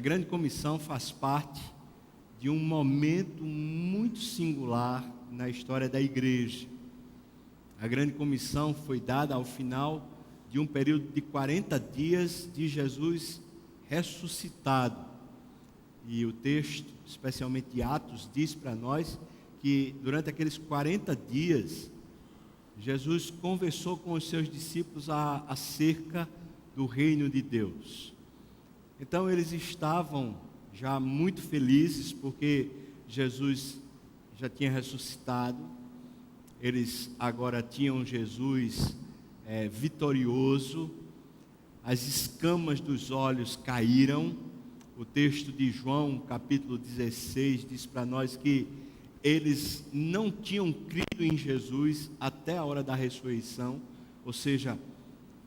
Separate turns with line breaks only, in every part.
Grande Comissão faz parte de um momento muito singular na história da igreja. A Grande Comissão foi dada ao final de um período de 40 dias de Jesus ressuscitado. E o texto, especialmente de Atos, diz para nós que durante aqueles 40 dias, Jesus conversou com os seus discípulos acerca do reino de Deus. Então eles estavam já muito felizes porque Jesus já tinha ressuscitado. Eles agora tinham Jesus vitorioso. As escamas dos olhos caíram. O texto de João, capítulo 16, diz para nós que eles não tinham crido em Jesus até a hora da ressurreição, ou seja,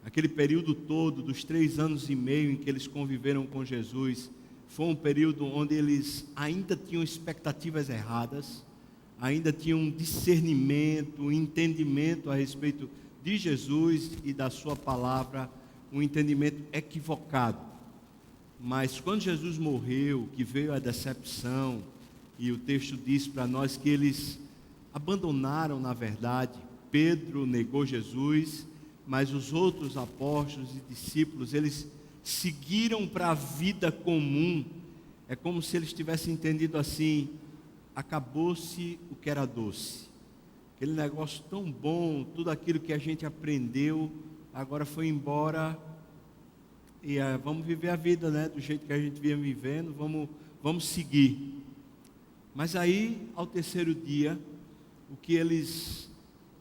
aquele período todo dos 3 anos e meio em que eles conviveram com Jesus, foi um período onde eles ainda tinham expectativas erradas, ainda tinham um discernimento, um entendimento a respeito de Jesus e da sua palavra, um entendimento equivocado. Mas quando Jesus morreu, que veio a decepção, e o texto diz para nós que eles abandonaram, na verdade, Pedro negou Jesus, mas os outros apóstolos e discípulos, eles seguiram para a vida comum. É como se eles tivessem entendido assim: acabou-se o que era doce, aquele negócio tão bom, tudo aquilo que a gente aprendeu, agora foi embora, e vamos viver a vida, né, do jeito que a gente vinha vivendo, vamos seguir. Mas aí, ao terceiro dia, o que eles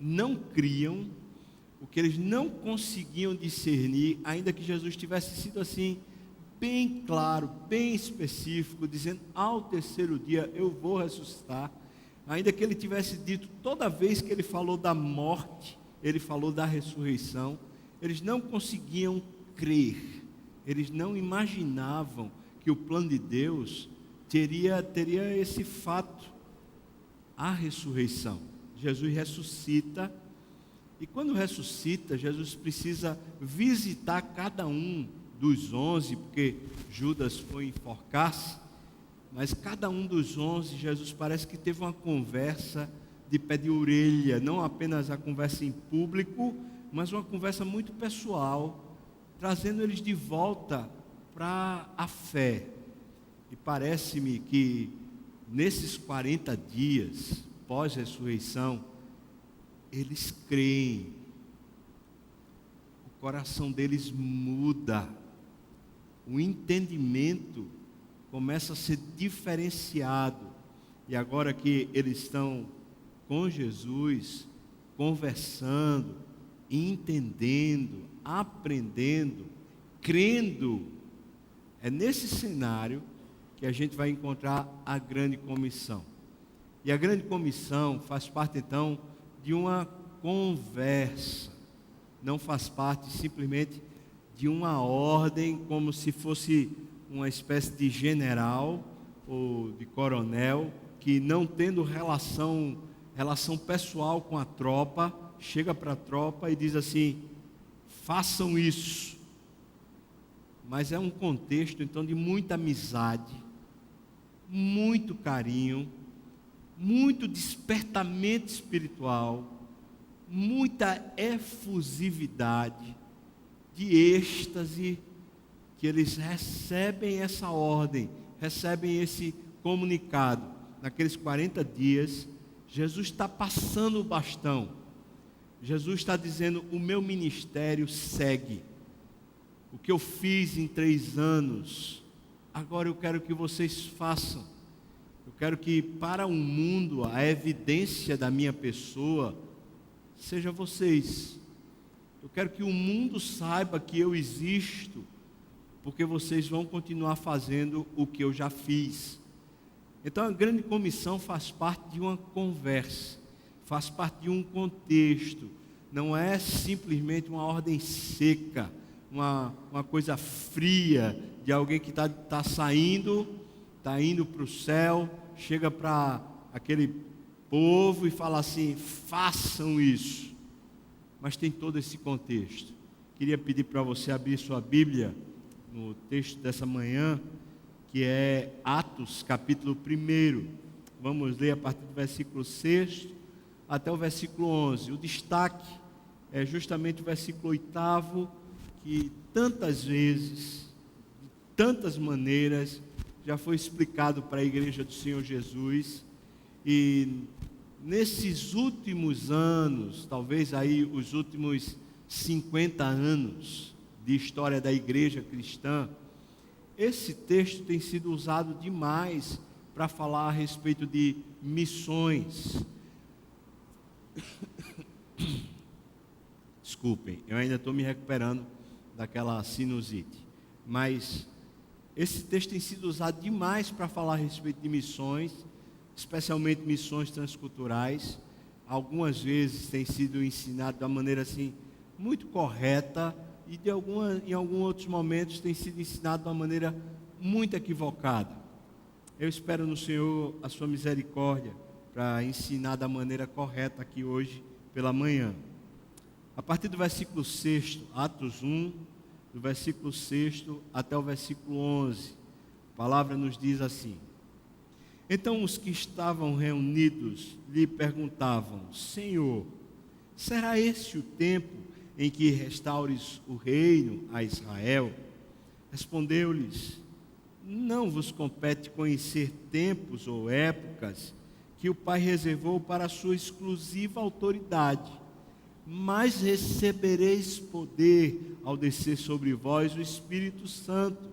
não criam, o que eles não conseguiam discernir, ainda que Jesus tivesse sido assim, bem claro, bem específico, dizendo: ao terceiro dia eu vou ressuscitar, ainda que ele tivesse dito, toda vez que ele falou da morte, ele falou da ressurreição, eles não conseguiam crer, eles não imaginavam que o plano de Deus teria esse fato, a ressurreição. Jesus ressuscita, e quando ressuscita, Jesus precisa visitar cada um dos 11, porque Judas foi enforcar-se, mas cada um dos 11, Jesus parece que teve uma conversa de pé de orelha, não apenas a conversa em público, mas uma conversa muito pessoal, trazendo eles de volta para a fé. E parece-me que nesses 40 dias pós-ressurreição, eles creem, o coração deles muda, o entendimento começa a ser diferenciado, e agora que eles estão com Jesus, conversando, entendendo, aprendendo, crendo, é nesse cenário que a gente vai encontrar a Grande Comissão. E a Grande Comissão faz parte então de uma conversa, não faz parte simplesmente de uma ordem, como se fosse uma espécie de general ou de coronel, que não tendo relação pessoal com a tropa, chega para a tropa e diz assim: façam isso. Mas é um contexto então de muita amizade, muito carinho, muito despertamento espiritual, muita efusividade, de êxtase, que eles recebem essa ordem, recebem esse comunicado. Naqueles 40 dias, Jesus está passando o bastão, Jesus está dizendo: o meu ministério segue, o que eu fiz em 3 anos, agora eu quero que vocês façam. Eu quero que para o mundo a evidência da minha pessoa seja vocês. Eu quero que o mundo saiba que eu existo, porque vocês vão continuar fazendo o que eu já fiz. Então a Grande Comissão faz parte de uma conversa, faz parte de um contexto, não é simplesmente uma ordem seca, uma coisa fria, de alguém que está saindo, está indo para o céu, chega para aquele povo e fala assim: façam isso. Mas tem todo esse contexto. Queria pedir para você abrir sua Bíblia no texto dessa manhã, que é Atos, capítulo 1. Vamos ler a partir do versículo 6 até o versículo 11. O destaque é justamente o versículo 8, que tantas vezes, de tantas maneiras, já foi explicado para a igreja do Senhor Jesus. E nesses últimos anos, talvez aí os últimos 50 anos de história da igreja cristã, esse texto tem sido usado demais para falar a respeito de missões. Desculpem, eu ainda estou me recuperando daquela sinusite. Mas esse texto tem sido usado demais para falar a respeito de missões, especialmente missões transculturais. Algumas vezes tem sido ensinado da maneira assim muito correta, e em alguns outros momentos tem sido ensinado de uma maneira muito equivocada. Eu espero no Senhor a sua misericórdia para ensinar da maneira correta aqui hoje pela manhã. A partir do versículo 6, Atos 1, do versículo 6 até o versículo 11, a palavra nos diz assim: Então os que estavam reunidos lhe perguntavam: Senhor, será esse o tempo em que restaures o reino a Israel? Respondeu-lhes: Não vos compete conhecer tempos ou épocas que o Pai reservou para a sua exclusiva autoridade, mas recebereis poder ao descer sobre vós o Espírito Santo,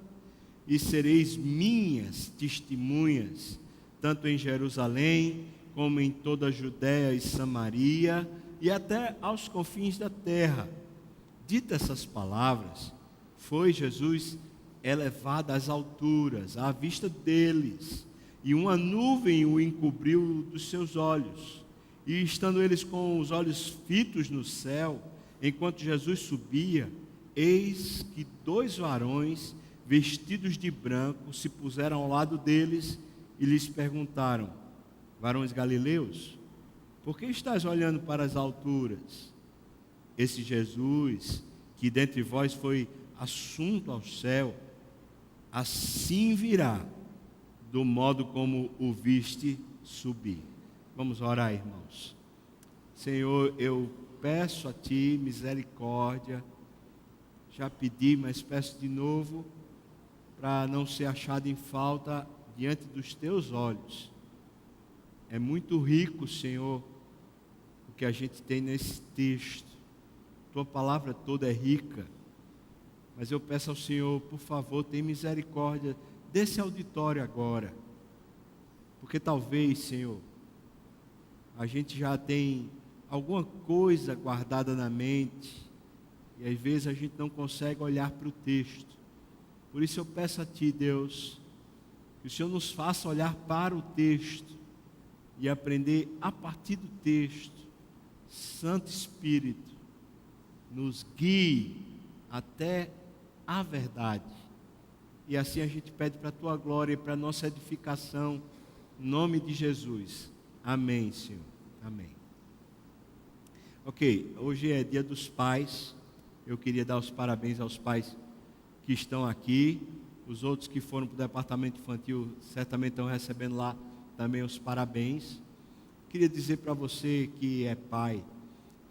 e sereis minhas testemunhas, tanto em Jerusalém, como em toda a Judéia e Samaria, e até aos confins da terra. Ditas essas palavras, foi Jesus elevado às alturas, à vista deles, e uma nuvem o encobriu dos seus olhos. E estando eles com os olhos fitos no céu, enquanto Jesus subia, eis que 2 varões, vestidos de branco, se puseram ao lado deles e lhes perguntaram: Varões galileus, por que estás olhando para as alturas? Esse Jesus, que dentre vós foi assunto ao céu, assim virá, do modo como o viste subir. Vamos orar, irmãos. Senhor, eu peço a Ti misericórdia. Já pedi, mas peço de novo, para não ser achado em falta diante dos Teus olhos. É muito rico, Senhor, o que a gente tem nesse texto. Tua palavra toda é rica. Mas eu peço ao Senhor, por favor, tenha misericórdia desse auditório agora. Porque talvez, Senhor, a gente já tem alguma coisa guardada na mente, e às vezes a gente não consegue olhar para o texto. Por isso eu peço a Ti, Deus, que o Senhor nos faça olhar para o texto e aprender a partir do texto. Santo Espírito, nos guie até a verdade. E assim a gente pede para a Tua glória e para a nossa edificação, em nome de Jesus. Amém, Senhor. Amém. Ok, hoje é dia dos pais. Eu queria dar os parabéns aos pais que estão aqui. Os outros que foram para o departamento infantil certamente estão recebendo lá também os parabéns. Queria dizer para você que é pai,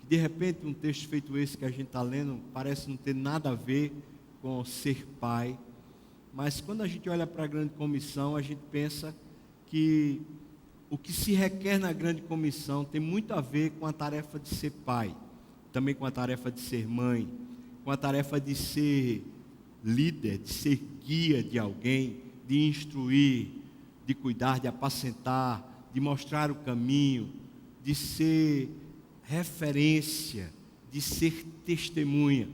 que de repente um texto feito esse que a gente está lendo parece não ter nada a ver com ser pai, mas quando a gente olha para a grande comissão, a gente pensa que o que se requer na grande comissão tem muito a ver com a tarefa de ser pai, também com a tarefa de ser mãe, com a tarefa de ser líder, de ser guia de alguém, de instruir, de cuidar, de apacentar, de mostrar o caminho, de ser referência, de ser testemunha.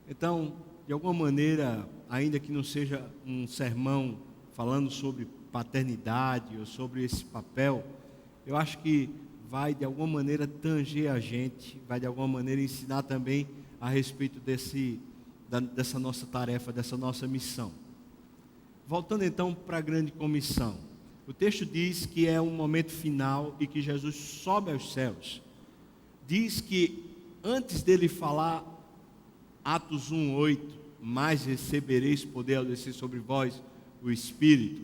Então, de alguma maneira, ainda que não seja um sermão falando sobre paternidade ou sobre esse papel, eu acho que vai de alguma maneira tanger a gente, vai de alguma maneira ensinar também a respeito dessa nossa tarefa, dessa nossa missão. Voltando então para a grande comissão, o texto diz que é um momento final e que Jesus sobe aos céus. Diz que antes dele falar, Atos 1:8, mas recebereis poder ao descer sobre vós o Espírito.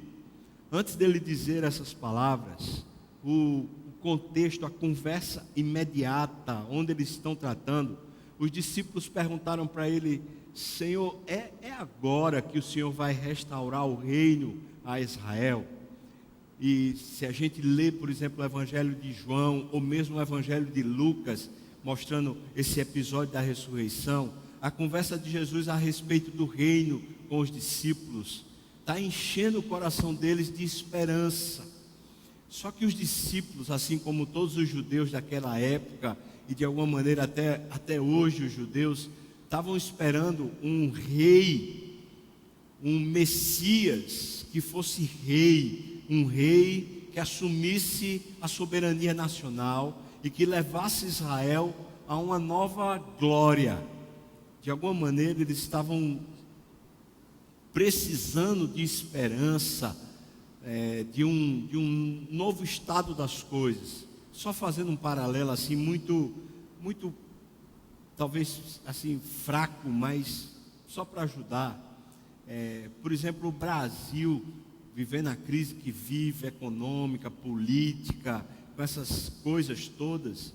Antes dele dizer essas palavras, o contexto, a conversa imediata, onde eles estão tratando, os discípulos perguntaram para ele: Senhor, é agora que o Senhor vai restaurar o reino a Israel? E se a gente lê, por exemplo, o Evangelho de João, ou mesmo o Evangelho de Lucas, mostrando esse episódio da ressurreição, a conversa de Jesus a respeito do reino com os discípulos está enchendo o coração deles de esperança. Só que os discípulos, assim como todos os judeus daquela época, e de alguma maneira até hoje os judeus, estavam esperando um rei, um Messias que fosse rei, um rei que assumisse a soberania nacional e que levasse Israel a uma nova glória. De alguma maneira eles estavam precisando de esperança, de um novo estado das coisas. Só fazendo um paralelo assim muito talvez assim fraco, mas só para ajudar. Por exemplo, o Brasil vivendo a crise que vive, econômica, política, com essas coisas todas,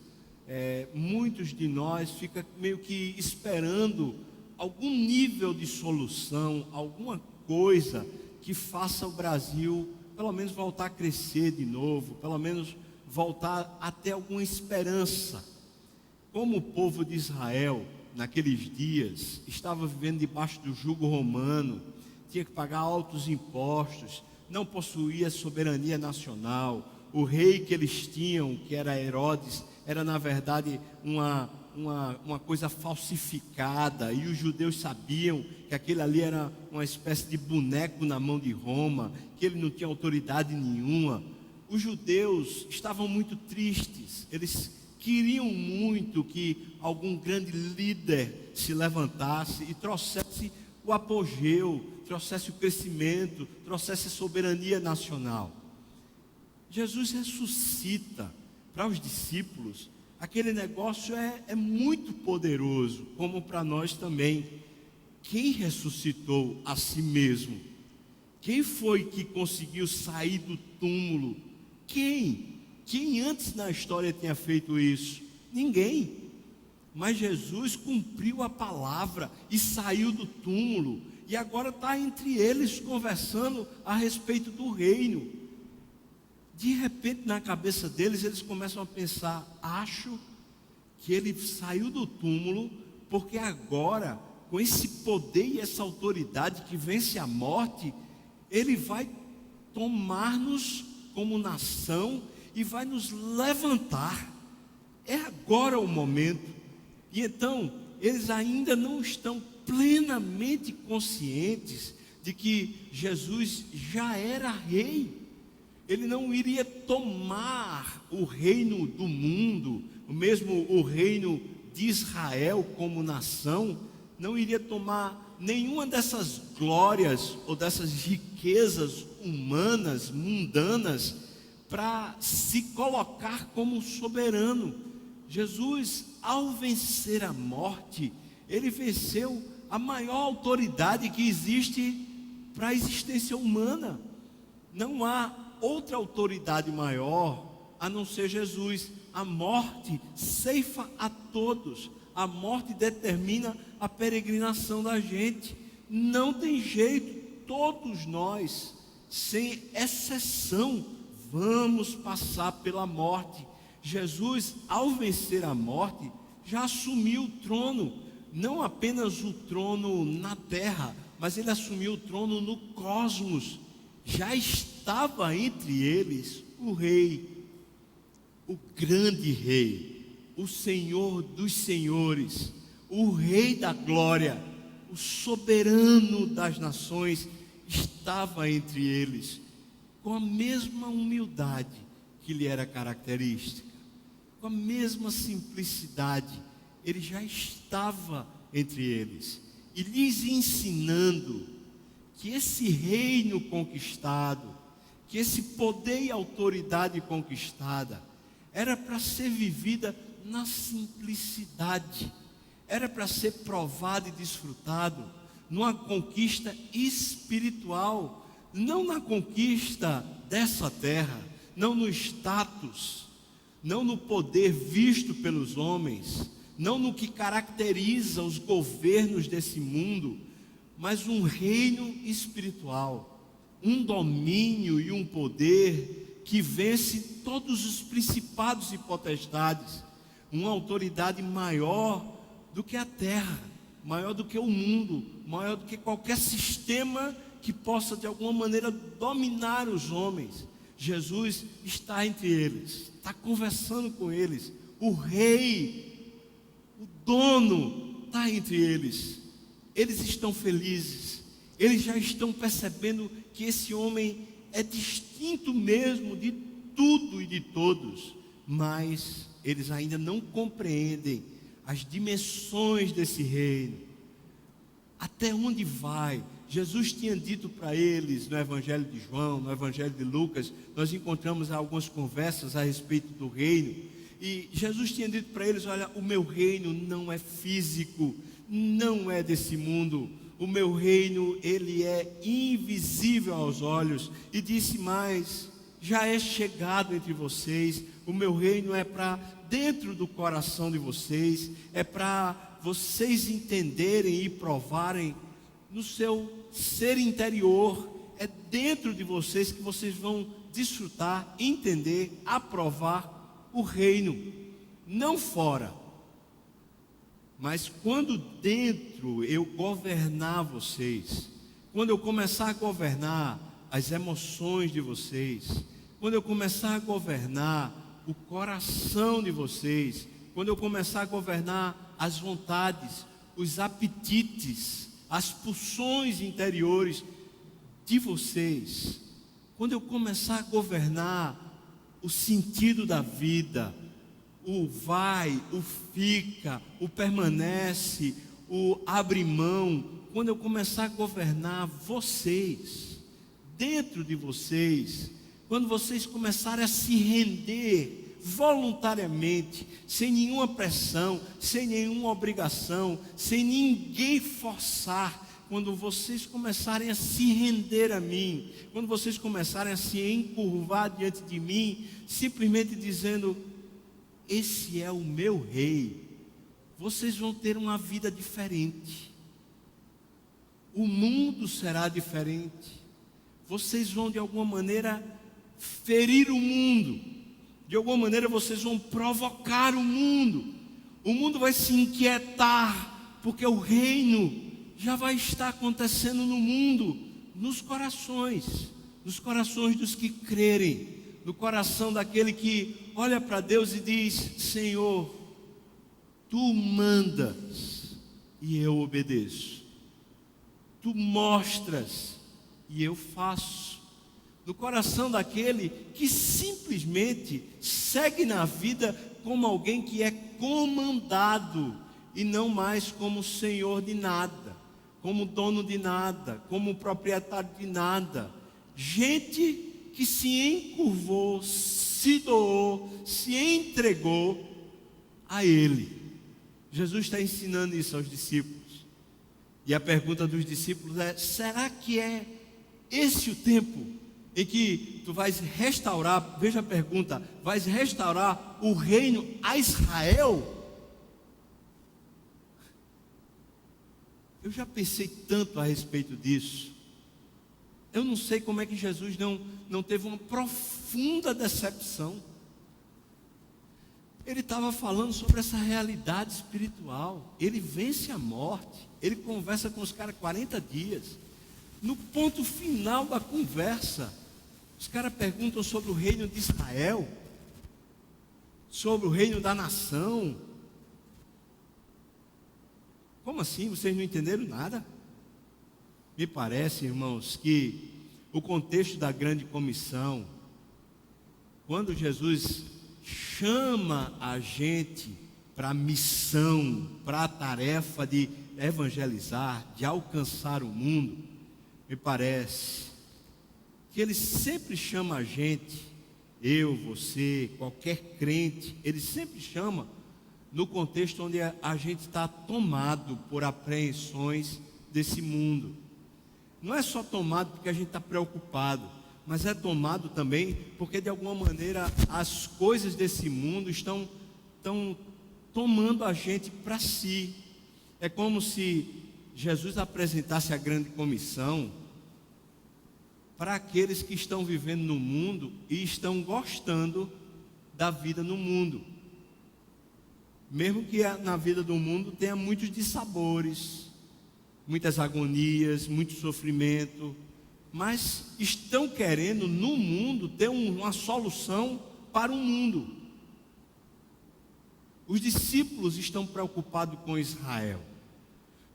muitos de nós ficam meio que esperando algum nível de solução, alguma coisa que faça o Brasil pelo menos voltar a crescer de novo, pelo menos voltar a ter alguma esperança. Como o povo de Israel, naqueles dias, estava vivendo debaixo do jugo romano, tinha que pagar altos impostos, não possuía soberania nacional. O rei que eles tinham, que era Herodes, era na verdade uma coisa falsificada, e os judeus sabiam que aquele ali era uma espécie de boneco na mão de Roma, que ele não tinha autoridade nenhuma. Os judeus estavam muito tristes, eles queriam muito que algum grande líder se levantasse e trouxesse o apogeu, trouxesse o crescimento, trouxesse a soberania nacional. Jesus ressuscita para os discípulos. Aquele negócio é muito poderoso, como para nós também. Quem ressuscitou a si mesmo? Quem foi que conseguiu sair do túmulo? Quem antes na história tinha feito isso? Ninguém. Mas Jesus cumpriu a palavra e saiu do túmulo, e agora está entre eles conversando a respeito do reino. De repente, na cabeça deles, eles começam a pensar: acho que ele saiu do túmulo, porque agora, com esse poder e essa autoridade que vence a morte, ele vai tomar-nos como nação e vai nos levantar. É agora o momento. E então, eles ainda não estão plenamente conscientes de que Jesus já era rei. Ele não iria tomar o reino do mundo, mesmo o reino de Israel como nação, não iria tomar nenhuma dessas glórias ou dessas riquezas humanas, mundanas, para se colocar como soberano. Jesus, ao vencer a morte, ele venceu a maior autoridade que existe para a existência humana. Não há outra autoridade maior a não ser Jesus. A morte ceifa a todos. A morte determina a peregrinação da gente. Não tem jeito, todos nós, sem exceção, vamos passar pela morte. Jesus, ao vencer a morte, já assumiu o trono, não apenas o trono na terra, mas ele assumiu o trono no cosmos. Já estava entre eles o rei, o grande rei, o Senhor dos senhores, o rei da glória, o soberano das nações, estava entre eles, com a mesma humildade que lhe era característica, com a mesma simplicidade. Ele já estava entre eles e lhes ensinando que esse reino conquistado, que esse poder e autoridade conquistada, era para ser vivida na simplicidade, era para ser provado e desfrutado numa conquista espiritual, não na conquista dessa terra, não no status, não no poder visto pelos homens, não no que caracteriza os governos desse mundo, mas um reino espiritual, um domínio e um poder que vence todos os principados e potestades, uma autoridade maior do que a terra, maior do que o mundo, maior do que qualquer sistema que possa de alguma maneira dominar os homens. Jesus está entre eles, está conversando com eles. O rei, o dono está entre eles. Eles estão felizes, eles já estão percebendo que esse homem é distinto mesmo de tudo e de todos, mas eles ainda não compreendem as dimensões desse reino. Até onde vai? Jesus tinha dito para eles no Evangelho de João, no Evangelho de Lucas, nós encontramos algumas conversas a respeito do reino, e Jesus tinha dito para eles: olha, o meu reino não é físico, não é desse mundo, o meu reino, ele é invisível aos olhos. E disse mais: já é chegado entre vocês, o meu reino é para dentro do coração de vocês, é para vocês entenderem e provarem no seu ser interior, é dentro de vocês que vocês vão desfrutar, entender, aprovar o reino, não fora. Mas quando dentro eu governar vocês, quando eu começar a governar as emoções de vocês, quando eu começar a governar o coração de vocês, quando eu começar a governar as vontades, os apetites, as pulsões interiores de vocês, quando eu começar a governar o sentido da vida, o vai, o fica, o permanece, o abre mão, quando eu começar a governar vocês, dentro de vocês, quando vocês começarem a se render voluntariamente, sem nenhuma pressão, sem nenhuma obrigação, sem ninguém forçar, quando vocês começarem a se render a mim, quando vocês começarem a se encurvar diante de mim, simplesmente dizendo: esse é o meu rei, vocês vão ter uma vida diferente, o mundo será diferente, vocês vão de alguma maneira ferir o mundo, de alguma maneira vocês vão provocar o mundo vai se inquietar, porque o reino já vai estar acontecendo no mundo, nos corações dos que crerem, no coração daquele que olha para Deus e diz: Senhor, Tu mandas e eu obedeço, Tu mostras e eu faço. No coração daquele que simplesmente segue na vida como alguém que é comandado e não mais como senhor de nada, como dono de nada, como proprietário de nada. Gente que se encurvou, se doou, se entregou a Ele. Jesus está ensinando isso aos discípulos. E a pergunta dos discípulos é: será que é esse o tempo em que tu vais restaurar, veja a pergunta, vais restaurar o reino a Israel? Eu já pensei tanto a respeito disso. Eu não sei como é que Jesus não teve uma profunda decepção. Ele estava falando sobre essa realidade espiritual. Ele vence a morte. Ele conversa com os caras 40 dias. No ponto final da conversa, os caras perguntam sobre o reino de Israel, sobre o reino da nação. Como assim? Vocês não entenderam nada? Me parece, irmãos, que o contexto da grande comissão, quando Jesus chama a gente para a missão, para a tarefa de evangelizar, de alcançar o mundo, me parece que Ele sempre chama a gente, eu, você, qualquer crente, Ele sempre chama no contexto onde a gente está tomado por apreensões desse mundo. não é só tomado porque a gente está preocupado, mas é tomado também porque de alguma maneira as coisas desse mundo estão tomando a gente para si. É como se Jesus apresentasse a grande comissão para aqueles que estão vivendo no mundo e estão gostando da vida no mundo. Mesmo que na vida do mundo tenha muitos dissabores, muitas agonias, muito sofrimento, mas estão querendo no mundo ter uma solução para o mundo. Os discípulos estão preocupados com Israel.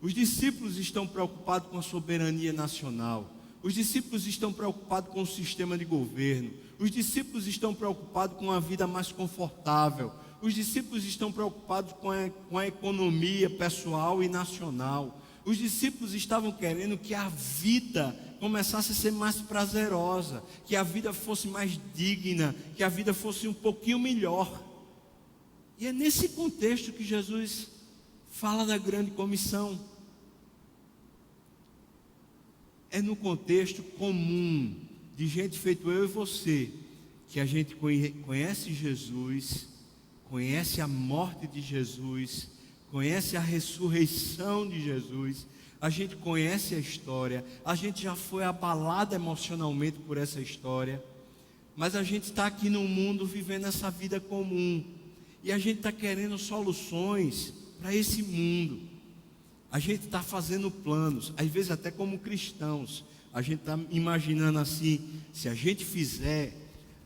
Os discípulos estão preocupados com a soberania nacional. Os discípulos estão preocupados com o sistema de governo. Os discípulos estão preocupados com a vida mais confortável. Os discípulos estão preocupados com a economia pessoal e nacional. Os discípulos estavam querendo que a vida começasse a ser mais prazerosa, que a vida fosse mais digna, que a vida fosse um pouquinho melhor. E é nesse contexto que Jesus fala da grande comissão. É no contexto comum de gente feito eu e você, que a gente conhece Jesus, conhece a morte de Jesus, conhece a ressurreição de Jesus, a gente conhece a história, a gente já foi abalado emocionalmente por essa história, mas a gente está aqui no mundo vivendo essa vida comum, e a gente está querendo soluções para esse mundo. A gente está fazendo planos, às vezes até como cristãos, a gente está imaginando assim, se a gente fizer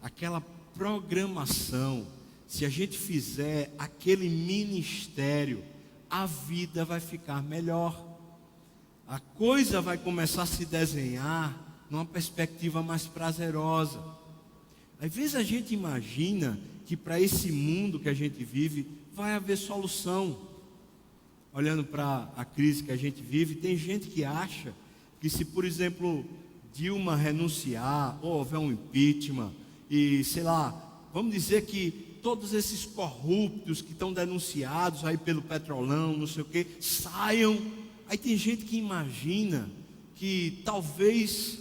aquela programação, se a gente fizer aquele ministério, a vida vai ficar melhor, a coisa vai começar a se desenhar numa perspectiva mais prazerosa. Às vezes a gente imagina que para esse mundo que a gente vive, vai haver solução. Olhando para a crise que a gente vive, tem gente que acha que se, por exemplo, Dilma renunciar, ou houver um impeachment, e sei lá, vamos dizer que todos esses corruptos que estão denunciados aí pelo Petrolão, não sei o que, saiam. Aí tem gente que imagina que talvez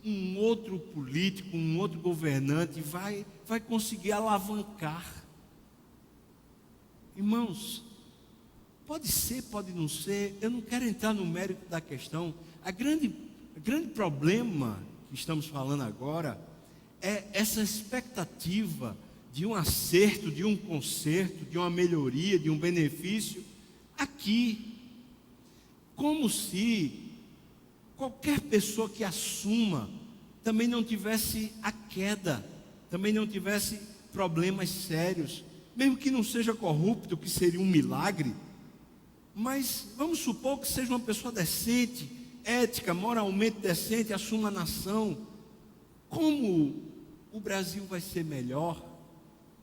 um outro político, um outro governante vai conseguir alavancar. Irmãos, pode ser, pode não ser, eu não quero entrar no mérito da questão. O grande problema que estamos falando agora é essa expectativa de um acerto, de um conserto, de uma melhoria, de um benefício aqui. Como se qualquer pessoa que assuma também não tivesse a queda, também não tivesse problemas sérios, mesmo que não seja corrupto, que seria um milagre. Mas vamos supor que seja uma pessoa decente, ética, moralmente decente, assuma a nação. Como o Brasil vai ser melhor?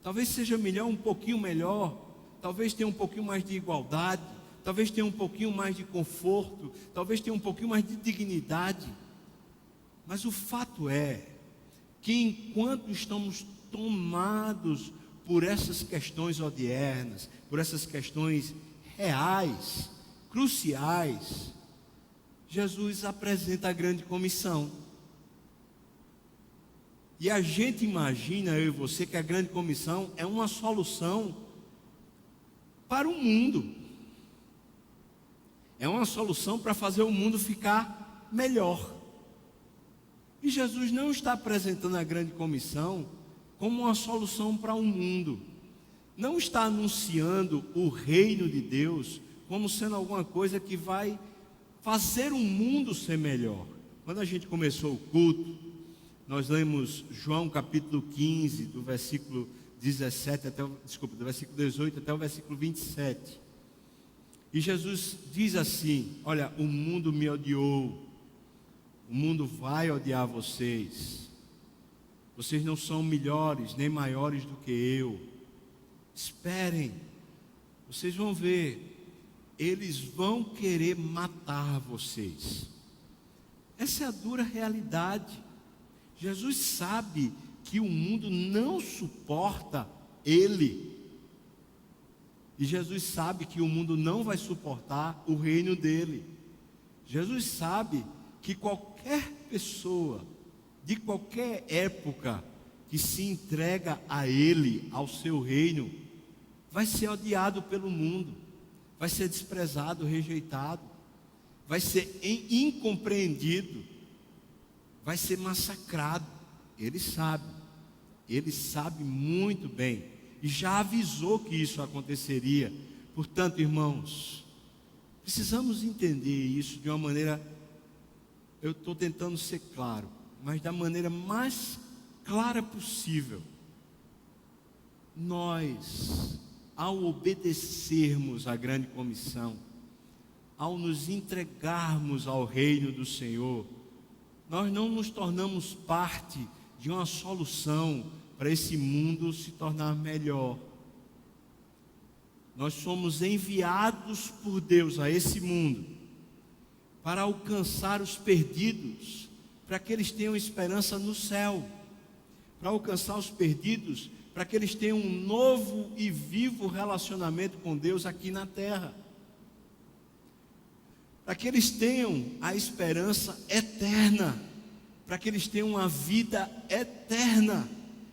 Talvez seja melhor, um pouquinho melhor. Talvez tenha um pouquinho mais de igualdade. Talvez tenha um pouquinho mais de conforto. Talvez tenha um pouquinho mais de dignidade. Mas o fato é que enquanto estamos tomados por essas questões odiernas, por essas questões reais, cruciais, Jesus apresenta a grande comissão. E a gente imagina, eu e você, que a grande comissão é uma solução para o mundo. É uma solução para fazer o mundo ficar melhor. E Jesus não está apresentando a grande comissão como uma solução para o mundo. Não está anunciando o reino de Deus como sendo alguma coisa que vai fazer o mundo ser melhor. Quando a gente começou o culto, nós lemos João capítulo 15, do versículo 17 do versículo 18 até o versículo 27. E Jesus diz assim: olha, o mundo me odiou, o mundo vai odiar vocês. Vocês não são melhores nem maiores do que eu. Esperem, vocês vão ver, eles vão querer matar vocês. Essa é a dura realidade. Jesus sabe que o mundo não suporta Ele. E Jesus sabe que o mundo não vai suportar o reino dele. Jesus sabe que qualquer pessoa, de qualquer época, que se entrega a Ele, ao seu reino, vai ser odiado pelo mundo, vai ser desprezado, rejeitado, vai ser incompreendido, vai ser massacrado. Ele sabe muito bem, e já avisou que isso aconteceria. Portanto, irmãos, precisamos entender isso de uma maneira, eu estou tentando ser claro, mas da maneira mais clara possível. Nós, ao obedecermos à grande comissão, ao nos entregarmos ao reino do Senhor, nós não nos tornamos parte de uma solução para esse mundo se tornar melhor. Nós somos enviados por Deus a esse mundo para alcançar os perdidos, para que eles tenham esperança no céu, para alcançar os perdidos, para que eles tenham um novo e vivo relacionamento com Deus aqui na terra, para que eles tenham a esperança eterna, para que eles tenham uma vida eterna,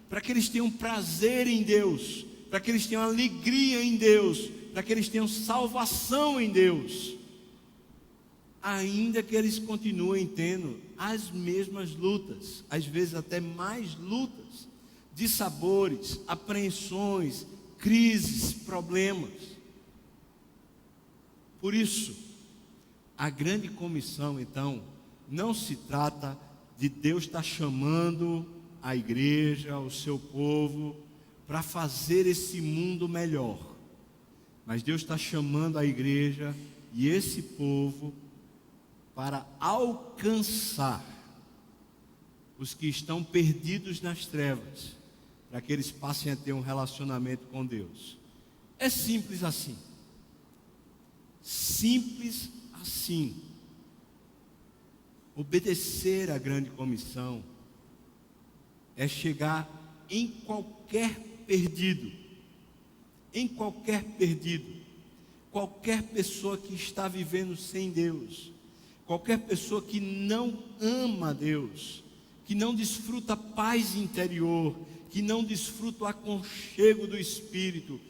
para que eles tenham prazer em Deus, para que eles tenham alegria em Deus, para que eles tenham salvação em Deus, ainda que eles continuem tendo as mesmas lutas, às vezes até mais lutas, dissabores, apreensões, crises, problemas. Por isso, a grande comissão, então, não se trata de Deus estar chamando a igreja, o seu povo, para fazer esse mundo melhor, mas Deus está chamando a igreja e esse povo para alcançar os que estão perdidos nas trevas, para que eles passem a ter um relacionamento com Deus. É simples assim. Simples assim. Obedecer à grande comissão é chegar em qualquer perdido, qualquer pessoa que está vivendo sem Deus, qualquer pessoa que não ama Deus, que não desfruta paz interior, que não desfruta o aconchego do Espírito,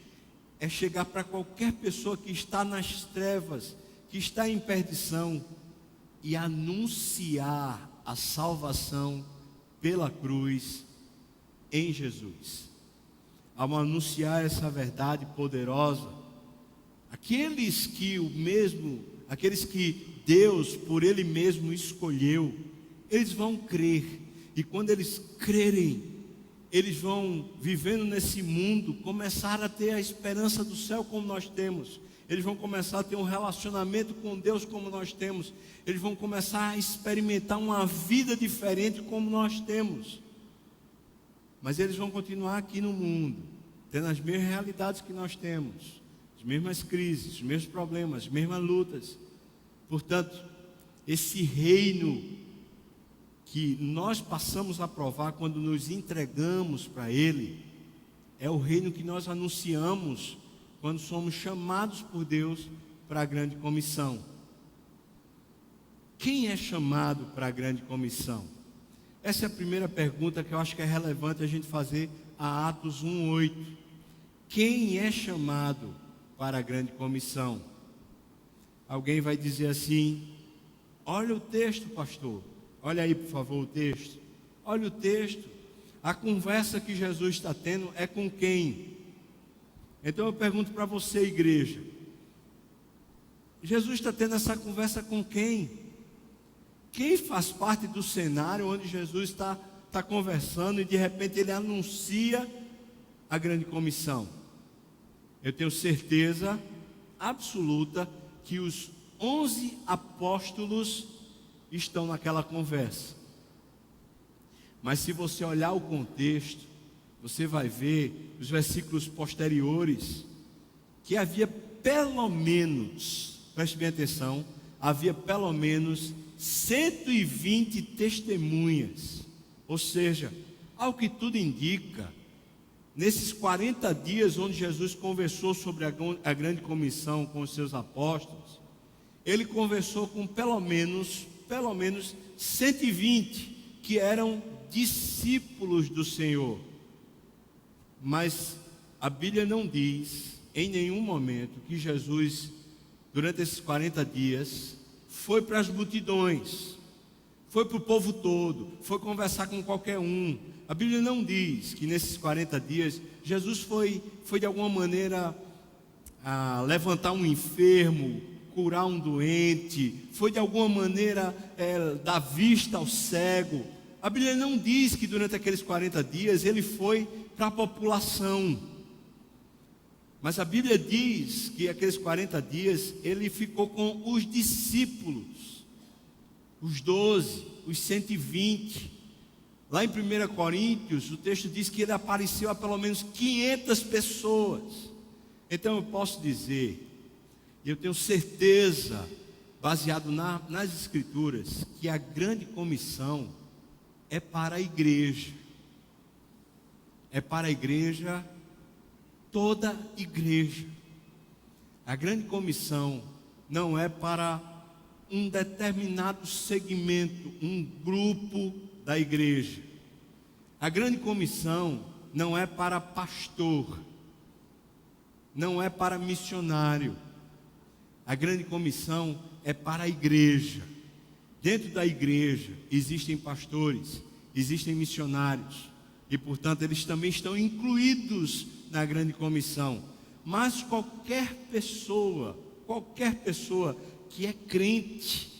é chegar para qualquer pessoa que está nas trevas, que está em perdição, e anunciar a salvação pela cruz em Jesus. Ao anunciar essa verdade poderosa, aqueles que Deus por Ele mesmo escolheu, eles vão crer, e quando eles crerem, eles vão, vivendo nesse mundo, começar a ter a esperança do céu como nós temos. Eles vão começar a ter um relacionamento com Deus como nós temos. Eles vão começar a experimentar uma vida diferente como nós temos. Mas eles vão continuar aqui no mundo, tendo as mesmas realidades que nós temos, as mesmas crises, os mesmos problemas, as mesmas lutas. Portanto, esse reino que nós passamos a provar quando nos entregamos para Ele, é o reino que nós anunciamos quando somos chamados por Deus para a grande comissão. Quem é chamado para a grande comissão? Essa é a primeira pergunta que eu acho que é relevante a gente fazer a Atos 1:8. Quem é chamado para a grande comissão? Alguém vai dizer assim: olha o texto, pastor. Olha aí, por favor, o texto. Olha o texto. A conversa que Jesus está tendo é com quem? Então eu pergunto para você, igreja, Jesus está tendo essa conversa com quem? Quem faz parte do cenário onde Jesus está conversando e de repente ele anuncia a grande comissão? Eu tenho certeza absoluta que os 11 apóstolos estão naquela conversa. Mas se você olhar o contexto, você vai ver os versículos posteriores, que havia pelo menos, preste bem atenção, havia pelo menos 120 testemunhas. Ou seja, ao que tudo indica, nesses 40 dias onde Jesus conversou sobre a grande comissão com os seus apóstolos, ele conversou com pelo menos 120 que eram discípulos do Senhor. Mas a Bíblia não diz em nenhum momento que Jesus, durante esses 40 dias, foi para as multidões, foi para o povo todo, foi conversar com qualquer um. A Bíblia não diz que nesses 40 dias Jesus foi de alguma maneira levantar um enfermo, curar um doente, foi de alguma maneira dar vista ao cego. A Bíblia não diz que durante aqueles 40 dias ele foi para a população. Mas a Bíblia diz que aqueles 40 dias ele ficou com os discípulos, os 12, os 120. Lá em 1 Coríntios, o texto diz que ele apareceu a pelo menos 500 pessoas. Então eu posso dizer, e eu tenho certeza, baseado nas Escrituras, que a grande comissão é para a igreja. É para a igreja, toda igreja. A grande comissão não é para um determinado segmento, um grupo da igreja. A grande comissão não é para pastor, não é para missionário. A grande comissão é para a igreja. Dentro da igreja existem pastores, existem missionários, e portanto eles também estão incluídos na grande comissão. Mas qualquer pessoa que é crente,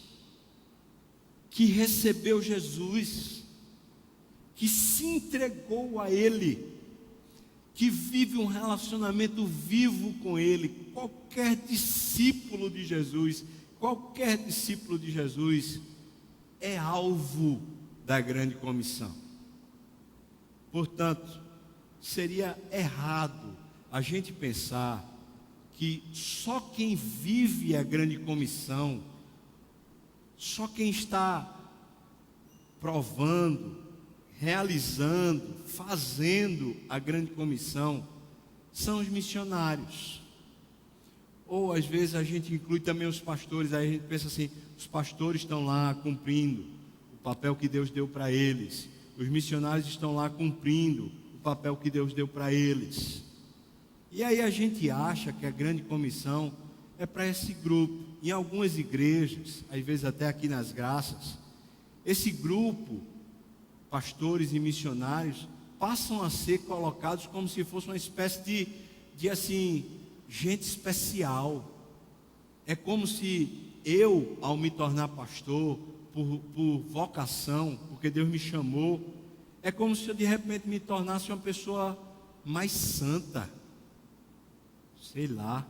que recebeu Jesus, que se entregou a Ele, que vive um relacionamento vivo com Ele, qualquer discípulo de Jesus é alvo da grande comissão. Portanto, seria errado a gente pensar que só quem vive a grande comissão, só quem está provando, realizando, fazendo a grande comissão, são os missionários. Ou às vezes a gente inclui também os pastores, aí a gente pensa assim, os pastores estão lá cumprindo o papel que Deus deu para eles, os missionários estão lá cumprindo o papel que Deus deu para eles. E aí a gente acha que a grande comissão é para esse grupo. Em algumas igrejas, às vezes até aqui nas Graças, esse grupo, pastores e missionários, passam a ser colocados como se fosse uma espécie de assim, gente especial. É como se eu, ao me tornar pastor, por vocação, porque Deus me chamou, é como se eu de repente me tornasse uma pessoa mais santa. Sei lá,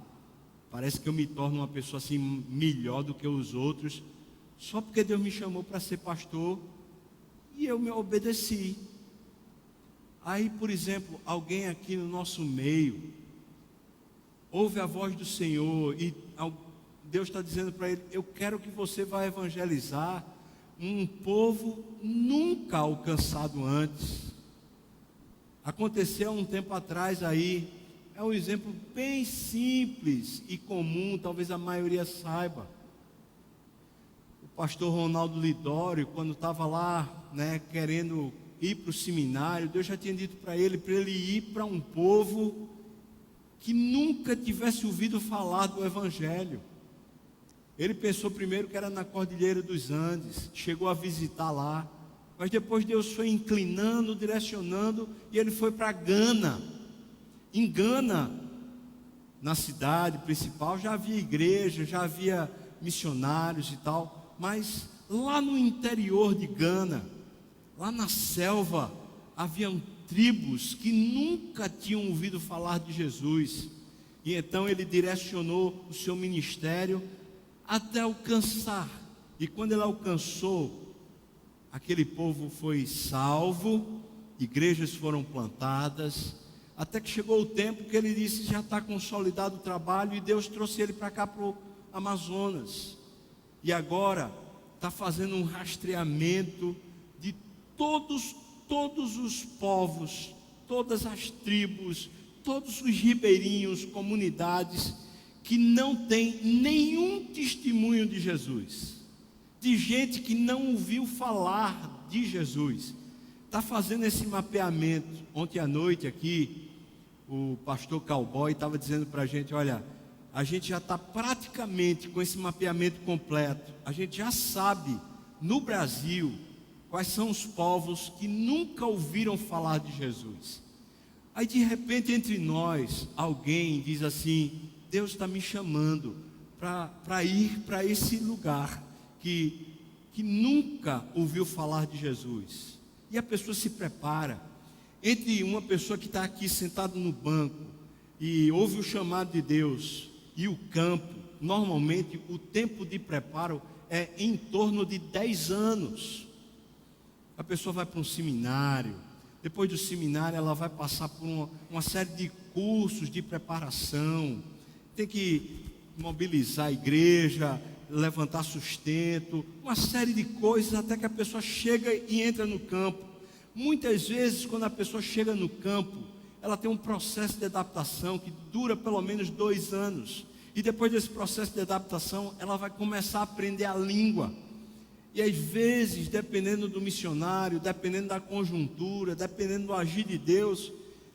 parece que eu me torno uma pessoa assim melhor do que os outros, só porque Deus me chamou para ser pastor e eu me obedeci. Aí, por exemplo, alguém aqui no nosso meio ouve a voz do Senhor e Deus está dizendo para ele: eu quero que você vá evangelizar um povo nunca alcançado antes. Aconteceu há um tempo atrás aí, é um exemplo bem simples e comum, talvez a maioria saiba. O pastor Ronaldo Lidório, quando estava lá, querendo ir para o seminário, Deus já tinha dito para ele ir para um povo que nunca tivesse ouvido falar do Evangelho. Ele pensou primeiro que era na Cordilheira dos Andes, chegou a visitar lá, mas depois Deus foi inclinando, direcionando, e ele foi para Gana. Em Gana, na cidade principal, já havia igreja, já havia missionários e tal, mas lá no interior de Gana, lá na selva, haviam tribos que nunca tinham ouvido falar de Jesus, e então ele direcionou o seu ministério até alcançar, e quando ele alcançou, aquele povo foi salvo, igrejas foram plantadas, até que chegou o tempo que ele disse: já está consolidado o trabalho, e Deus trouxe ele para cá, para o Amazonas, e agora está fazendo um rastreamento de todos os povos, todas as tribos, todos os ribeirinhos, comunidades que não têm nenhum testemunho de Jesus, de gente que não ouviu falar de Jesus. Está fazendo esse mapeamento. Ontem à noite aqui, o pastor Cowboy estava dizendo para a gente, olha, a gente já está praticamente com esse mapeamento completo. A gente já sabe, no Brasil, quais são os povos que nunca ouviram falar de Jesus. Aí de repente entre nós, alguém diz assim, Deus está me chamando para ir para esse lugar que nunca ouviu falar de Jesus. E a pessoa se prepara. Entre uma pessoa que está aqui sentada no banco e ouve o chamado de Deus e o campo, normalmente o tempo de preparo é em torno de 10 anos. A pessoa vai para um seminário, depois do seminário ela vai passar por uma série de cursos de preparação, tem que mobilizar a igreja, levantar sustento, uma série de coisas até que a pessoa chega e entra no campo. Muitas vezes quando a pessoa chega no campo, ela tem um processo de adaptação que dura pelo menos 2 anos, e depois desse processo de adaptação ela vai começar a aprender a língua. E às vezes, dependendo do missionário, dependendo da conjuntura, dependendo do agir de Deus,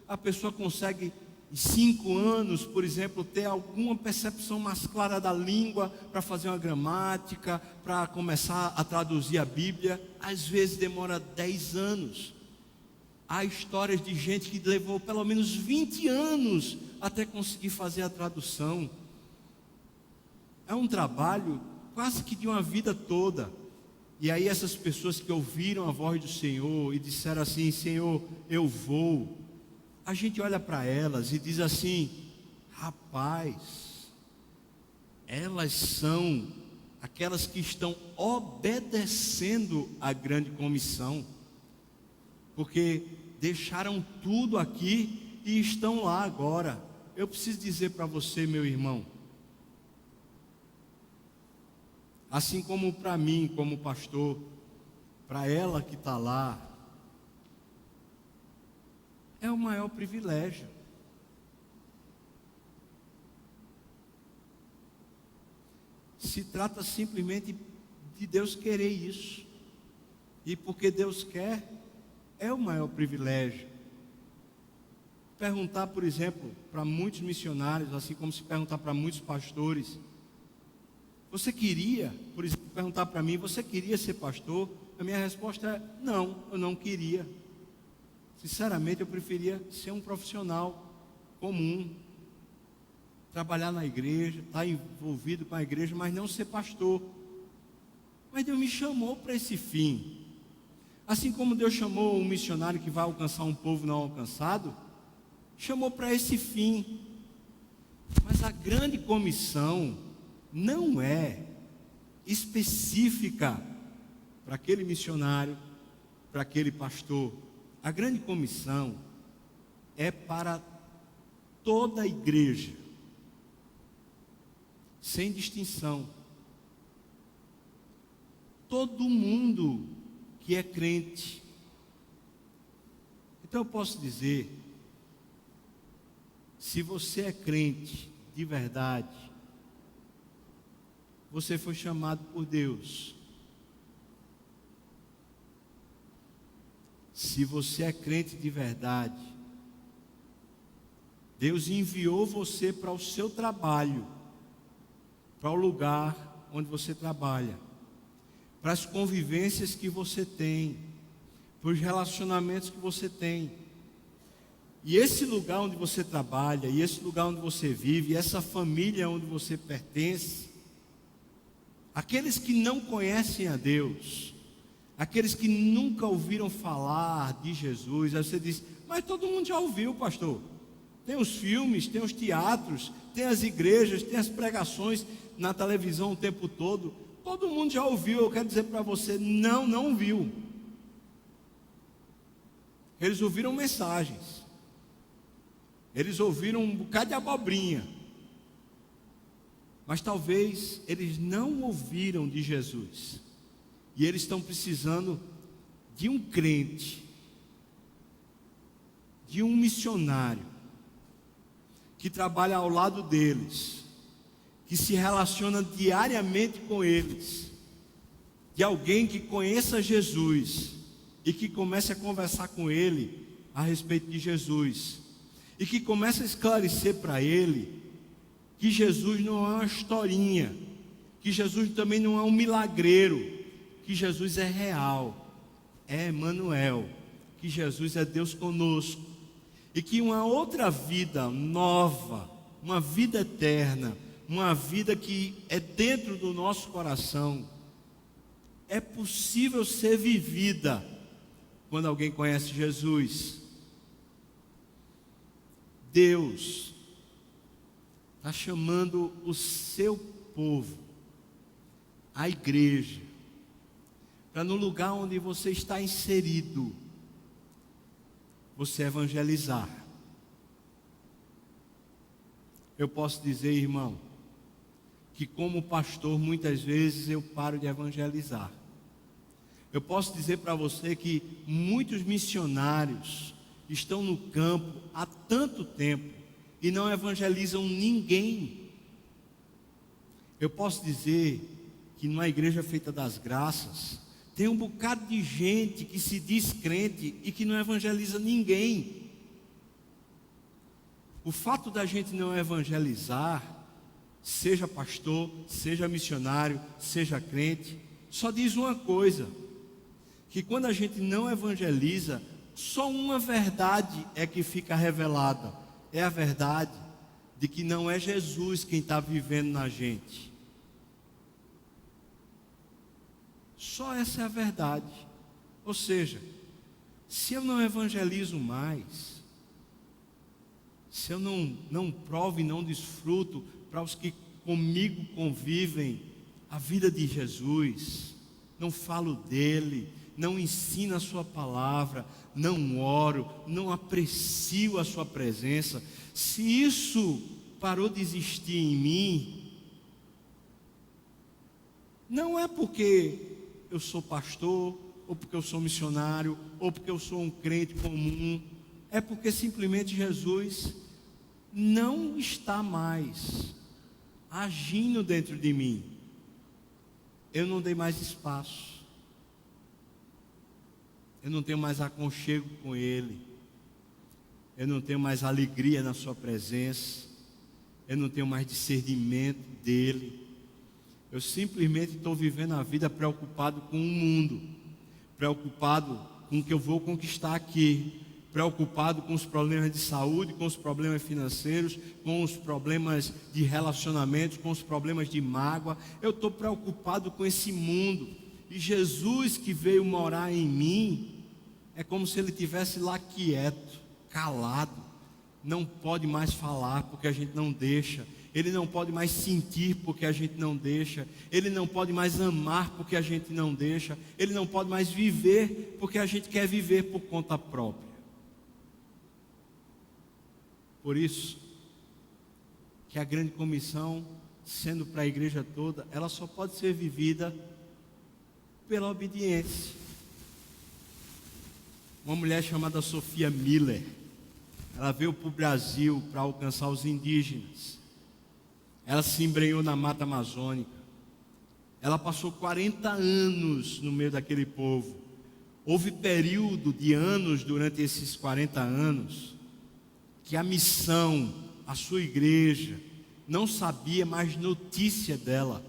a pessoa consegue em 5 anos, por exemplo, ter alguma percepção mais clara da língua, para fazer uma gramática, para começar a traduzir a Bíblia. Às vezes demora 10 anos. Há histórias de gente que levou pelo menos 20 anos até conseguir fazer a tradução. É um trabalho quase que de uma vida toda. E aí essas pessoas que ouviram a voz do Senhor e disseram assim, Senhor, eu vou, a gente olha para elas e diz assim, rapaz, elas são aquelas que estão obedecendo a grande comissão, porque deixaram tudo aqui e estão lá agora. Eu preciso dizer para você, meu irmão, assim como para mim, como pastor, para ela que está lá, é o maior privilégio. Se trata simplesmente de Deus querer isso, e porque Deus quer, é o maior privilégio. Perguntar, por exemplo, para muitos missionários, assim como se perguntar para muitos pastores, você queria, por exemplo, perguntar para mim, você queria ser pastor? A minha resposta é, não, eu não queria. Sinceramente, eu preferia ser um profissional comum, trabalhar na igreja, estar envolvido com a igreja, mas não ser pastor. Mas Deus me chamou para esse fim. Assim como Deus chamou um missionário que vai alcançar um povo não alcançado, chamou para esse fim. Mas a grande comissão não é específica para aquele missionário, para aquele pastor. A grande comissão é para toda a igreja, sem distinção. Todo mundo que é crente. Então eu posso dizer, se você é crente de verdade, você foi chamado por Deus. Se você é crente de verdade, Deus enviou você para o seu trabalho, para o lugar onde você trabalha, para as convivências que você tem, para os relacionamentos que você tem. E esse lugar onde você trabalha, e esse lugar onde você vive, e essa família onde você pertence, aqueles que não conhecem a Deus, aqueles que nunca ouviram falar de Jesus, aí você diz, mas todo mundo já ouviu, pastor. Tem os filmes, tem os teatros, tem as igrejas, tem as pregações na televisão o tempo todo. Todo mundo já ouviu. Eu quero dizer para você, não ouviu. Eles ouviram mensagens. Eles ouviram um bocado de abobrinha. Mas talvez eles não ouviram de Jesus. E eles estão precisando de um crente, de um missionário, que trabalha ao lado deles, que se relaciona diariamente com eles, de alguém que conheça Jesus e que comece a conversar com ele a respeito de Jesus e que comece a esclarecer para ele que Jesus não é uma historinha, que Jesus também não é um milagreiro, que Jesus é real, é Emmanuel, que Jesus é Deus conosco, e que uma outra vida nova, uma vida eterna, uma vida que é dentro do nosso coração, é possível ser vivida quando alguém conhece Jesus. Deus está chamando o seu povo, a igreja, para no lugar onde você está inserido, você evangelizar. Eu posso dizer, irmão, que como pastor muitas vezes eu paro de evangelizar. Eu posso dizer para você que muitos missionários estão no campo há tanto tempo e não evangelizam ninguém. Eu posso dizer que numa igreja feita das graças, tem um bocado de gente que se diz crente e que não evangeliza ninguém. O fato da gente não evangelizar, seja pastor, seja missionário, seja crente, só diz uma coisa: que quando a gente não evangeliza, só uma verdade é que fica revelada, é a verdade de que não é Jesus quem está vivendo na gente. Só essa é a verdade. Ou seja, se eu não evangelizo mais, se eu não provo e não desfruto para os que comigo convivem a vida de Jesus, não falo dele, não ensino a sua palavra, não oro, não aprecio a sua presença, se isso parou de existir em mim, não é porque eu sou pastor, ou porque eu sou missionário, ou porque eu sou um crente comum, é porque simplesmente Jesus não está mais agindo dentro de mim. Eu não dei mais espaço, eu não tenho mais aconchego com Ele, eu não tenho mais alegria na sua presença, eu não tenho mais discernimento dEle. Eu simplesmente estou vivendo a vida preocupado com o mundo, preocupado com o que eu vou conquistar aqui, preocupado com os problemas de saúde, com os problemas financeiros, com os problemas de relacionamentos, com os problemas de mágoa. Eu estou preocupado com esse mundo. E Jesus que veio morar em mim, é como se Ele estivesse lá quieto, calado. Não pode mais falar porque a gente não deixa. Ele não pode mais sentir porque a gente não deixa. Ele não pode mais amar porque a gente não deixa. Ele não pode mais viver porque a gente quer viver por conta própria. Por isso que a grande comissão, sendo para a igreja toda, ela só pode ser vivida pela obediência. Uma mulher chamada Sophia Miller, ela veio para o Brasil para alcançar os indígenas. Ela se embrenhou na mata amazônica. Ela passou 40 anos no meio daquele povo. Houve período de anos durante esses 40 anos que a missão, a sua igreja, não sabia mais notícia dela.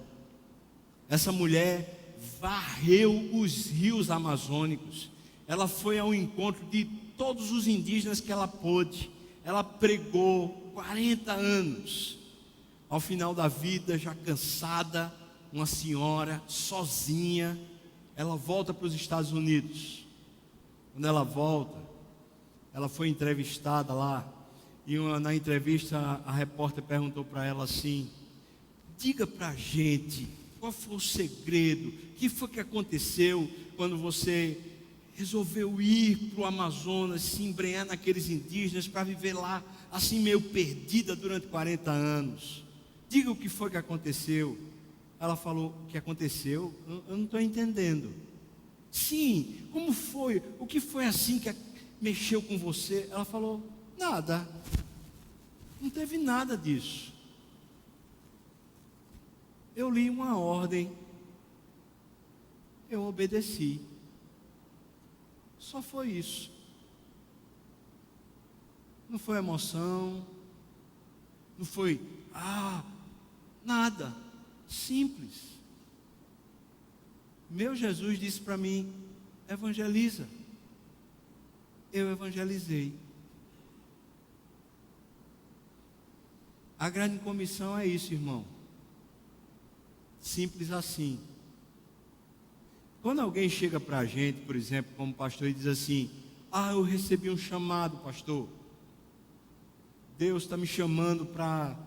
Essa mulher varreu os rios amazônicos. Ela foi ao encontro de todos os indígenas que ela pôde. Ela pregou 40 anos. Ao final da vida, já cansada, uma senhora, sozinha, ela volta para os Estados Unidos. Quando ela volta, ela foi entrevistada lá. E na entrevista, a repórter perguntou para ela assim: diga para a gente, qual foi o segredo? O que foi que aconteceu quando você resolveu ir para o Amazonas, se embrenhar naqueles indígenas para viver lá, assim meio perdida durante 40 anos? Diga o que foi que aconteceu. Ela falou: o que aconteceu? Eu não estou entendendo. Sim, como foi? O que foi assim que mexeu com você? Ela falou: nada. Não teve nada disso. Eu li uma ordem eu obedeci. Só foi isso. Não foi emoção, não foi, nada. Simples. Meu Jesus disse para mim: evangeliza. Eu evangelizei. A grande comissão é isso, irmão. Simples assim. Quando alguém chega para a gente, por exemplo, como pastor, e diz assim: eu recebi um chamado, pastor. Deus está me chamando para,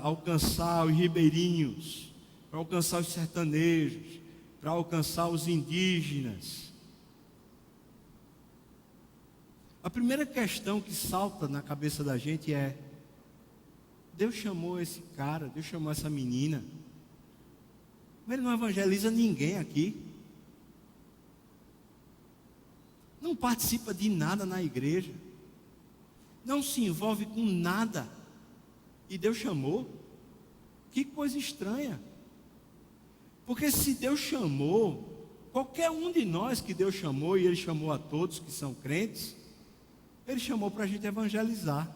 alcançar os ribeirinhos, para alcançar os sertanejos, para alcançar os indígenas. A primeira questão que salta na cabeça da gente é: Deus chamou esse cara, Deus chamou essa menina, mas ele não evangeliza ninguém aqui. Não participa de nada na igreja. Não se envolve com nada. E Deus chamou? Que coisa estranha. Porque se Deus chamou, qualquer um de nós que Deus chamou, e Ele chamou a todos que são crentes, Ele chamou para a gente evangelizar.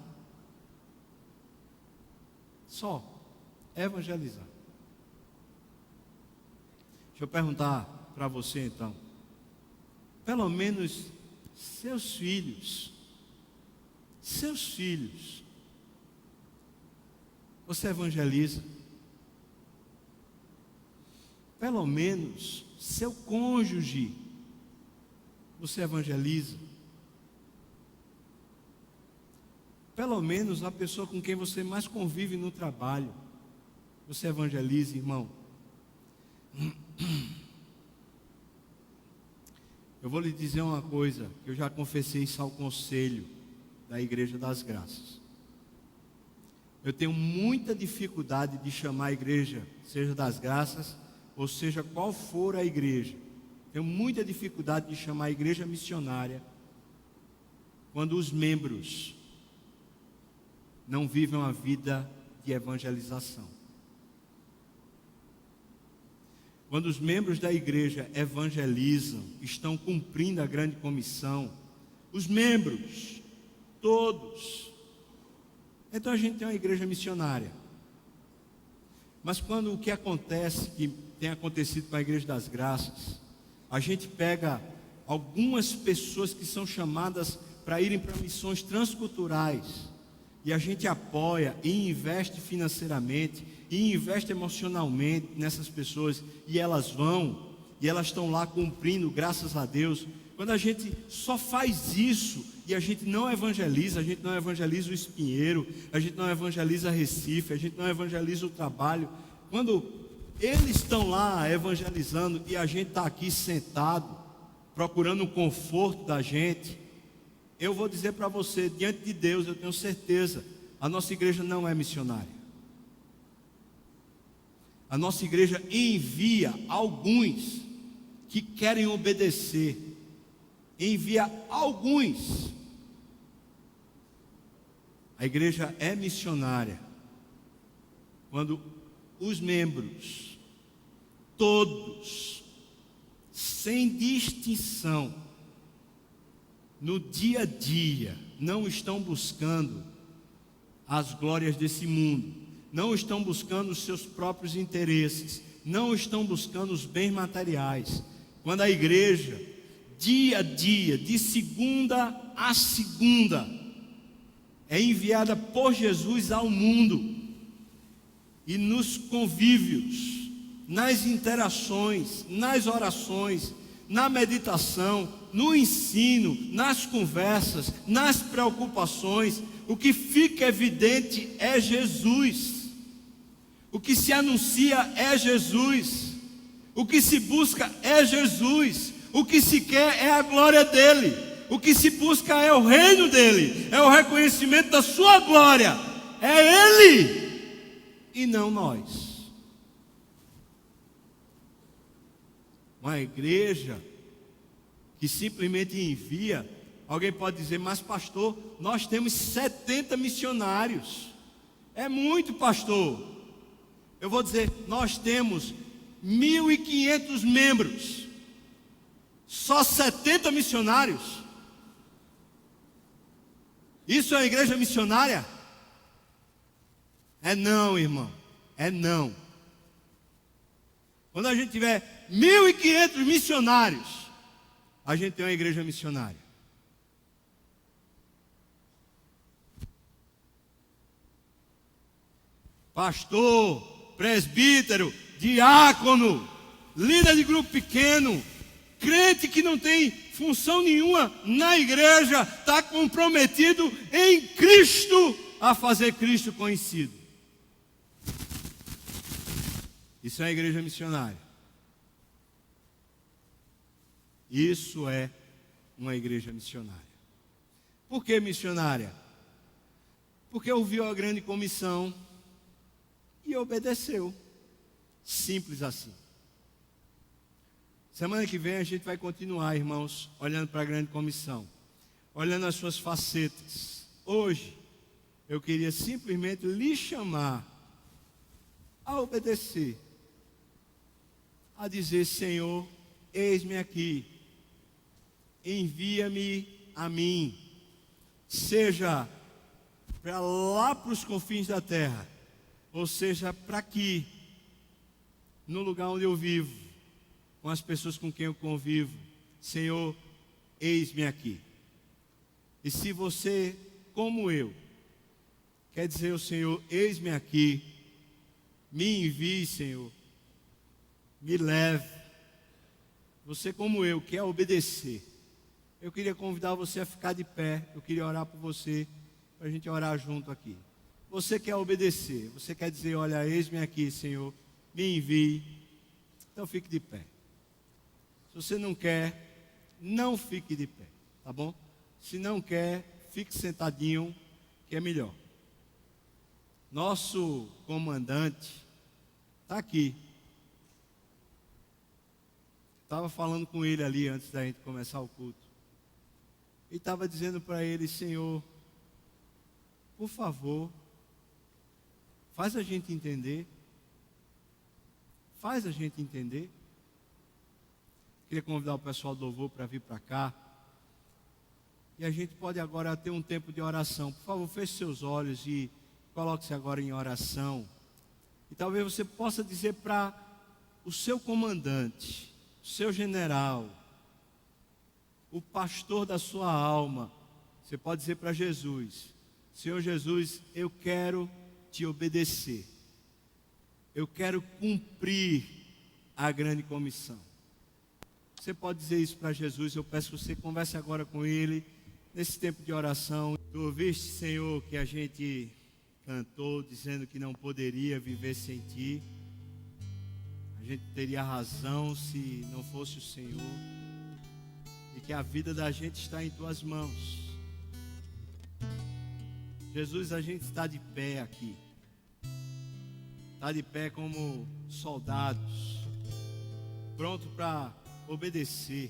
Só evangelizar. Deixa eu perguntar para você então. Pelo menos seus filhos, você evangeliza? Pelo menos seu cônjuge, você evangeliza? Pelo menos a pessoa com quem você mais convive no trabalho, você evangeliza, irmão? Eu vou lhe dizer uma coisa, que eu já confessei isso ao conselho da Igreja das Graças. Eu tenho muita dificuldade de chamar a igreja, seja das graças, ou seja qual for a igreja. Tenho muita dificuldade de chamar a igreja missionária, quando os membros não vivem uma vida de evangelização. Quando os membros da igreja evangelizam, estão cumprindo a grande comissão, os membros, todos, então a gente tem uma igreja missionária. Mas quando o que acontece, que tem acontecido com a Igreja das Graças, a gente pega algumas pessoas que são chamadas para irem para missões transculturais, e a gente apoia e investe financeiramente, e investe emocionalmente nessas pessoas, e elas vão, e elas estão lá cumprindo, graças a Deus. Quando a gente só faz isso, e a gente não evangeliza, a gente não evangeliza o Espinheiro, a gente não evangeliza Recife, a gente não evangeliza o trabalho, quando eles estão lá evangelizando, e a gente está aqui sentado, procurando o conforto da gente, eu vou dizer para você, diante de Deus, eu tenho certeza, a nossa igreja não é missionária. A nossa igreja envia alguns que querem obedecer, envia alguns. A igreja é missionária quando os membros, todos, sem distinção, no dia a dia, não estão buscando as glórias desse mundo, não estão buscando os seus próprios interesses, não estão buscando os bens materiais. Quando a igreja, dia a dia, de segunda a segunda, é enviada por Jesus ao mundo, e nos convívios, nas interações, nas orações, na meditação, no ensino, nas conversas, nas preocupações, o que fica evidente é Jesus. O que se anuncia é Jesus. O que se busca é Jesus. O que se quer é a glória dele. O que se busca é o reino dele, é o reconhecimento da sua glória. É ele e não nós. Uma igreja que simplesmente envia. Alguém pode dizer: mas pastor, nós temos 70 missionários. É muito, pastor. Eu vou dizer, nós temos 1.500 membros. Só 70 missionários? Isso é uma igreja missionária? É não, irmão. É não. Quando a gente tiver 1.500 missionários, a gente tem uma igreja missionária. Pastor, presbítero, diácono, líder de grupo pequeno, crente que não tem função nenhuma na igreja, está comprometido em Cristo a fazer Cristo conhecido. Isso é a igreja missionária. Isso é uma igreja missionária. Por que missionária? Porque ouviu a grande comissão e obedeceu. Simples assim. Semana que vem a gente vai continuar, irmãos, olhando para a grande comissão, olhando as suas facetas. Hoje, eu queria simplesmente lhe chamar a obedecer, a dizer: Senhor, eis-me aqui, envia-me a mim, seja para lá para os confins da terra, ou seja, para aqui, no lugar onde eu vivo, com as pessoas com quem eu convivo. Senhor, eis-me aqui. E se você, como eu, quer dizer ao Senhor: eis-me aqui, me envie, Senhor, me leve. Você, como eu, quer obedecer. Eu queria convidar você a ficar de pé. Eu queria orar por você, para a gente orar junto aqui. Você quer obedecer, você quer dizer: olha, eis-me aqui, Senhor, me envie. Então fique de pé. Se você não quer, não fique de pé, tá bom? Se não quer, fique sentadinho, que é melhor. Nosso comandante está aqui. Estava falando com ele ali antes da gente começar o culto. E estava dizendo para ele: Senhor, por favor, faz a gente entender. Faz a gente entender. Queria convidar o pessoal do louvor para vir para cá. E a gente pode agora ter um tempo de oração. Por favor, feche seus olhos e coloque-se agora em oração. E talvez você possa dizer para o seu comandante, o seu general, o pastor da sua alma. Você pode dizer para Jesus: Senhor Jesus, eu quero te obedecer. Eu quero cumprir a grande comissão. Você pode dizer isso para Jesus. Eu peço que você converse agora com Ele, nesse tempo de oração. Tu ouviste, Senhor, que a gente cantou, dizendo que não poderia viver sem Ti. A gente teria razão se não fosse o Senhor. E que a vida da gente está em Tuas mãos. Jesus, a gente está de pé aqui. Está de pé como soldados, pronto para obedecer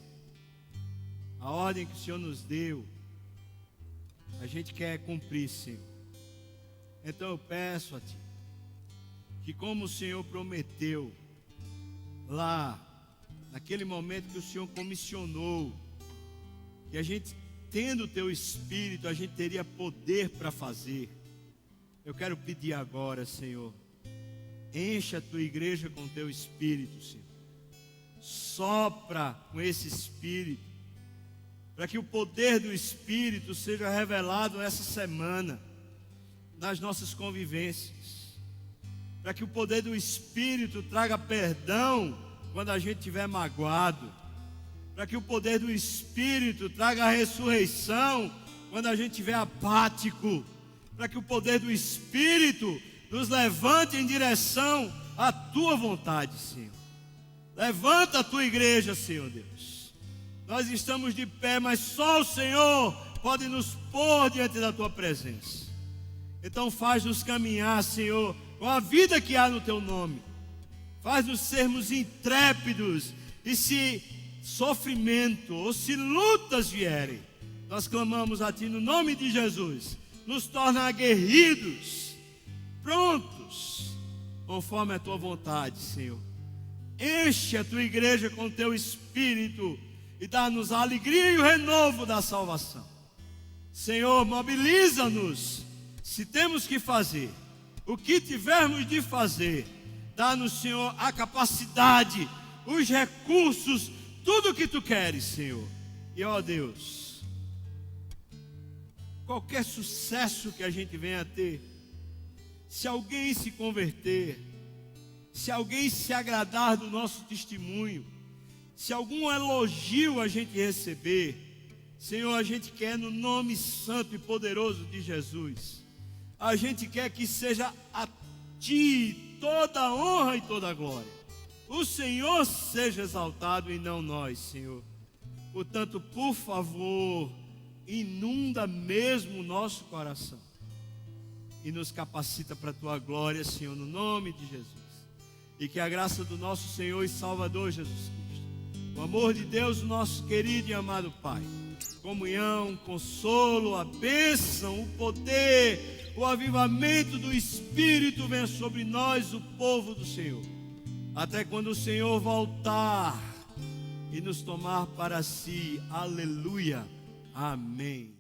a ordem que o Senhor nos deu. A gente quer cumprir, Senhor. Então eu peço a Ti, que como o Senhor prometeu, lá, naquele momento que o Senhor comissionou, que a gente, tendo o Teu Espírito, a gente teria poder para fazer. Eu quero pedir agora, Senhor, encha a Tua igreja com Teu Espírito, Senhor. Sopra com esse Espírito, para que o poder do Espírito seja revelado essa semana, nas nossas convivências. Para que o poder do Espírito traga perdão quando a gente estiver magoado. Para que o poder do Espírito traga a ressurreição quando a gente estiver apático. Para que o poder do Espírito nos levante em direção à Tua vontade, Senhor. Levanta a Tua igreja, Senhor Deus. Nós estamos de pé, mas só o Senhor pode nos pôr diante da Tua presença. Então faz-nos caminhar, Senhor, com a vida que há no Teu nome. Faz-nos sermos intrépidos. E se sofrimento ou se lutas vierem, nós clamamos a Ti no nome de Jesus. Nos torna aguerridos, prontos, conforme a Tua vontade, Senhor. Enche a Tua igreja com Teu Espírito e dá-nos a alegria e o renovo da salvação. Senhor, mobiliza-nos, se temos que fazer, o que tivermos de fazer, dá-nos, Senhor, a capacidade, os recursos, tudo o que Tu queres, Senhor. E, ó Deus, qualquer sucesso que a gente venha a ter, se alguém se converter, se alguém se agradar do nosso testemunho, se algum elogio a gente receber, Senhor, a gente quer no nome santo e poderoso de Jesus, a gente quer que seja a Ti toda a honra e toda a glória. O Senhor seja exaltado e não nós, Senhor. Portanto, por favor, inunda mesmo o nosso coração e nos capacita para a Tua glória, Senhor, no nome de Jesus. E que a graça do nosso Senhor e Salvador Jesus Cristo, o amor de Deus, o nosso querido e amado Pai, comunhão, consolo, a bênção, o poder, o avivamento do Espírito venha sobre nós, o povo do Senhor, até quando o Senhor voltar e nos tomar para si. Aleluia. Amém.